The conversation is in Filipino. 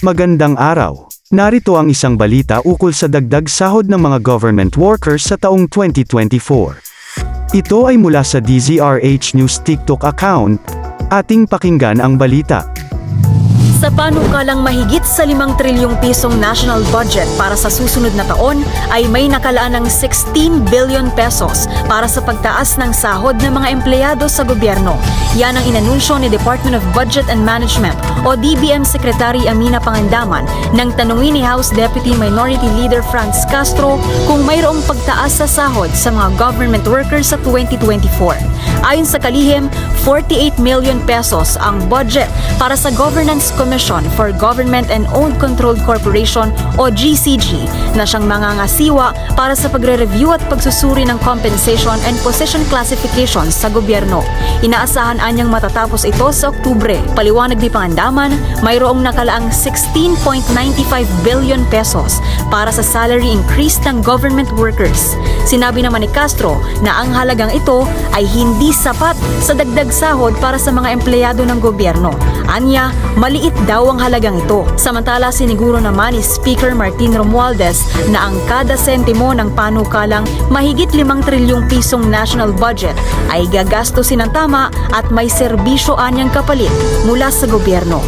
Magandang araw. Narito ang isang balita ukol sa dagdag sahod ng mga government workers sa taong 2024. Ito ay mula sa DZRH News TikTok account. Ating pakinggan ang balita. Sa panukalang mahigit sa 5 trilyong pisong national budget para sa susunod na taon ay may nakalaan ng 16 billion pesos para sa pagtaas ng sahod ng mga empleyado sa gobyerno. Yan ang inanunsyo ni Department of Budget and Management o DBM Secretary Amina Pangandaman nang tanungin ni House Deputy Minority Leader Franz Castro kung mayroong pagtaas sa sahod sa mga government workers sa 2024. Ayon sa kalihim, 48 million pesos ang budget para sa Governance Commission for Government and Owned Controlled Corporation o GCG na siyang mangangasiwa para sa pagre-review at pagsusuri ng compensation and position classifications sa gobyerno. Inaasahan anyang matatapos ito sa Oktubre. Paliwanag ni Pangandaman, mayroong nakalaang 16.95 billion pesos para sa salary increase ng government workers. Sinabi naman ni Castro na ang halagang ito ay hindi sapat sa dagdag sahod para sa mga empleyado ng gobyerno. Anya, maliit daw ang halagang ito. Samantala, siniguro naman ni Speaker Martin Romualdez na ang kada sentimo ng panukalang mahigit 5 trilyong pisong national budget ay gagastusin ng tama at may serbisyo anyang kapalit mula sa gobyerno.